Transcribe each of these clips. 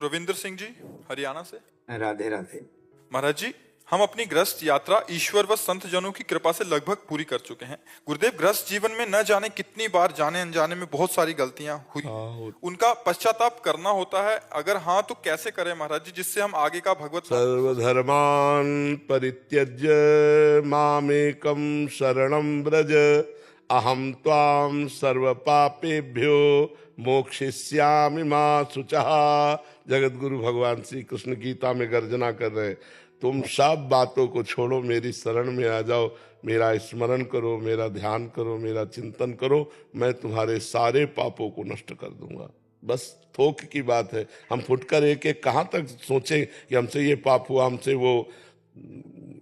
रविंद्र सिंह जी, हरियाणा से। राधे राधे। महाराज जी, हम अपनी गृहस्थ यात्रा ईश्वर व संत जनों की कृपा से लगभग पूरी कर चुके हैं। गुरुदेव, गृहस्थ जीवन में न जाने कितनी बार जाने अनजाने में बहुत सारी गलतियां हुई, उनका पश्चाताप करना होता है। अगर हाँ तो कैसे करें महाराज जी, जिससे हम आगे का भगवत सर्वधर्मान् परित्यज्य मामेकं शरणं व्रज अहं त्वां सर्वपापेभ्यो मोक्षयिष्यामि मा शुचः। जगत गुरु भगवान श्री कृष्ण गीता में गर्जना कर रहे हैं, तुम सब बातों को छोड़ो, मेरी शरण में आ जाओ, मेरा स्मरण करो, मेरा ध्यान करो, मेरा चिंतन करो, मैं तुम्हारे सारे पापों को नष्ट कर दूंगा। बस थोक की बात है। हम फुटकर एक एक कहाँ तक सोचें कि हमसे ये पाप हुआ, हमसे वो।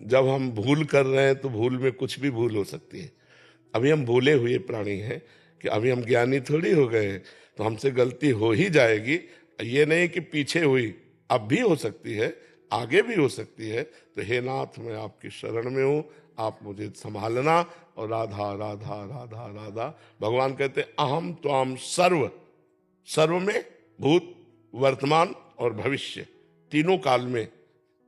जब हम भूल कर रहे हैं तो भूल में कुछ भी भूल हो सकती है। अभी हम भूले हुए प्राणी हैं कि अभी हम ज्ञानी थोड़ी हो गए हैं, तो हमसे गलती हो ही जाएगी। ये नहीं कि पीछे हुई, अब भी हो सकती है, आगे भी हो सकती है। तो हे नाथ, मैं आपकी शरण में हूँ, आप मुझे संभालना। और राधा राधा राधा राधा, भगवान कहते अहम त्वाम सर्व, सर्व में भूत, वर्तमान और भविष्य, तीनों काल में।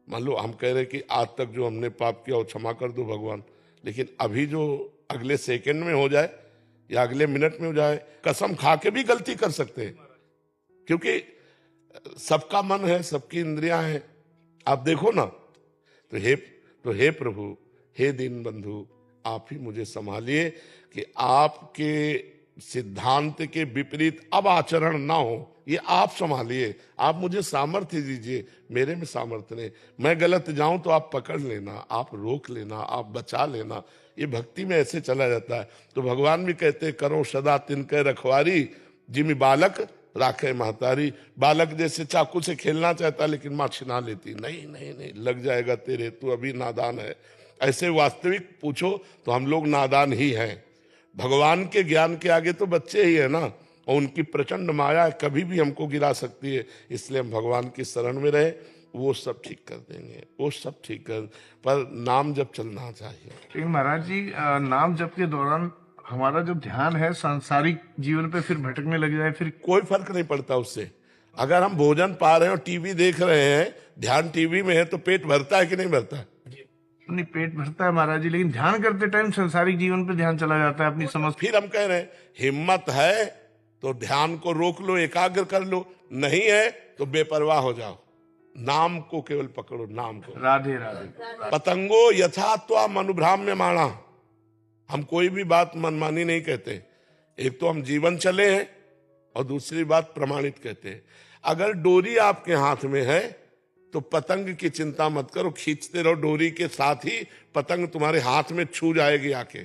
मान लो हम कह रहे कि आज तक जो हमने पाप किया वो क्षमा कर दो भगवान, लेकिन अभी जो अगले सेकंड में हो जाए या अगले मिनट में हो जाए, कसम खा के भी गलती कर सकते हैं, क्योंकि सबका मन है, सबकी इंद्रियां हैं। आप देखो ना, तो हे प्रभु, हे दीन बंधु, आप ही मुझे संभालिए कि आपके सिद्धांत के विपरीत अब आचरण ना हो। ये आप संभालिए, आप मुझे सामर्थ्य दीजिए, मेरे में सामर्थ्य नहीं। मैं गलत जाऊं तो आप पकड़ लेना, आप रोक लेना, आप बचा लेना। ये भक्ति में ऐसे चला जाता है। तो भगवान भी कहते करो सदा तिनके रखवारी, जिमी बालक राखे महतारी। बालक जैसे चाकू से खेलना चाहता लेकिन माँ छिना लेती, नहीं नहीं नहीं, लग जाएगा तेरे, तू अभी नादान है। ऐसे वास्तविक पूछो तो हम लोग नादान ही हैं। भगवान के ज्ञान के आगे तो बच्चे ही है ना, और उनकी प्रचंड माया कभी भी हमको गिरा सकती है। इसलिए हम भगवान की शरण में रहे, वो सब ठीक कर देंगे, वो सब ठीक कर। पर नाम जप चलना चाहिए। लेकिन महाराज जी, नाम जप के दौरान हमारा जो ध्यान है सांसारिक जीवन पे फिर भटकने लग जाए, फिर कोई फर्क नहीं पड़ता उससे। अगर हम भोजन पा रहे हैं और टीवी देख रहे हैं, ध्यान टीवी में है, तो पेट भरता है कि नहीं भरता है? नहीं, पेट भरता है महाराज जी, लेकिन ध्यान करते टाइम सांसारिक जीवन पे ध्यान चला जाता है अपनी समझ। फिर हम कह रहे हैं हिम्मत है तो ध्यान को रोक लो, एकाग्र कर लो, नहीं है तो बेपरवाह हो जाओ, नाम को केवल पकड़ो, नाम को। राधे राधे। पतंगो यथात्वा मनुभ्राम्य माणा। हम कोई भी बात मनमानी नहीं कहते। एक तो हम जीवन चले हैं और दूसरी बात प्रमाणित कहते हैं। अगर डोरी आपके हाथ में है तो पतंग की चिंता मत करो, खींचते रहो डोरी के साथ ही पतंग तुम्हारे हाथ में छू जाएगी, आके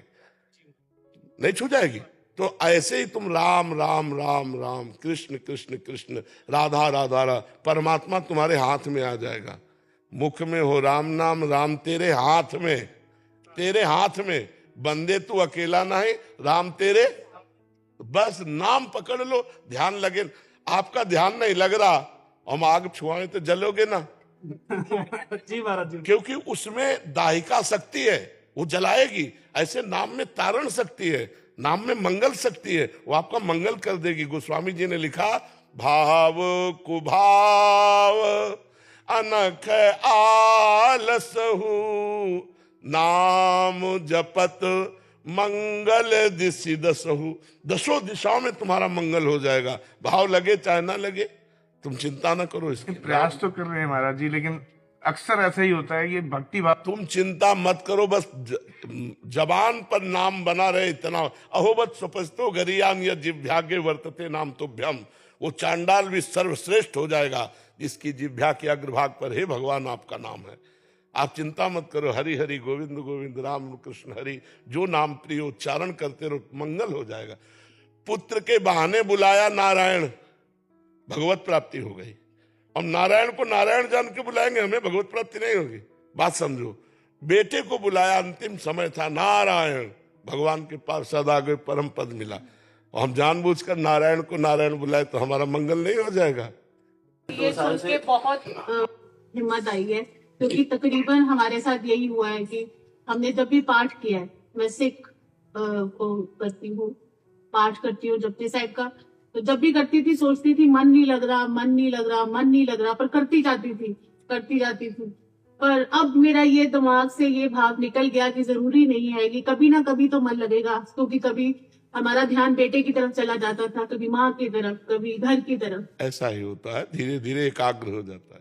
नहीं छू जाएगी। तो ऐसे ही तुम राम राम राम राम, कृष्ण कृष्ण कृष्ण, राधा राधा राधा, परमात्मा तुम्हारे हाथ में आ जाएगा। मुख में हो राम नाम, राम तेरे हाथ में, तेरे हाथ में। बंदे तू अकेला नहीं, राम तेरे। बस नाम पकड़ लो, ध्यान लगे। आपका ध्यान नहीं लग रहा, हम आग छुआए तो जलोगे ना। जी महाराज जी। क्योंकि उसमें दाहिका शक्ति है, वो जलाएगी। ऐसे नाम में तारण शक्ति है, नाम में मंगल शक्ति है, वो आपका मंगल कर देगी। गोस्वामी जी ने लिखा, भाव कुभाव अनख आलसहु, नाम जपत मंगल दिशि दसहु। दसों दिशाओं में तुम्हारा मंगल हो जाएगा, भाव लगे चाहे ना लगे, तुम चिंता ना करो इसकी। प्रयास तो कर रहे हैं महाराज जी, लेकिन अक्सर ऐसा ही होता है, ये भक्ति भाव। तुम चिंता मत करो, बस जबान पर नाम बना रहे, इतना। अहोबत सुपस्तो गरियान या जिभ्या के वर्तते नाम तुभ्यम। वो चांडाल भी सर्वश्रेष्ठ हो जाएगा जिसकी जिभ्या के अग्रभाग पर हे भगवान आपका नाम है। आप चिंता मत करो, हरि हरि गोविंद गोविंद राम कृष्ण हरि, जो नाम प्रिय उच्चारण करते रहो, मंगल हो जाएगा। पुत्र के बहाने बुलाया नारायण, भगवत प्राप्ति हो गई। हम नारायण को नारायण जान के बुलाएंगे, हमें भगवत प्राप्ति नहीं होगी। बात समझो। बेटे को बुलाया, अंतिम समय था, नारायण, भगवान के पास सदा गए, परम पद मिला। और हम जानबूझकर नारायण को नारायण बुलाए तो हमारा मंगल नहीं हो जाएगा। ये सुन के बहुत हिम्मत आई है, क्योंकि तकरीबन हमारे साथ यही हुआ है कि हमने जब भी पाठ किया है, मैं सिख को करती हूँ, पाठ करती हूँ जपजी साहिब का, तो जब भी करती थी सोचती थी मन नहीं लग रहा, मन नहीं लग रहा, मन नहीं लग रहा, पर करती जाती थी। पर अब मेरा ये दिमाग से ये भाव निकल गया कि जरूरी नहीं है कि कभी ना कभी तो मन लगेगा, क्योंकि कभी हमारा ध्यान बेटे की तरफ चला जाता था, कभी माँ की तरफ, कभी घर की तरफ। ऐसा ही होता है, धीरे धीरे एकाग्र हो जाता है।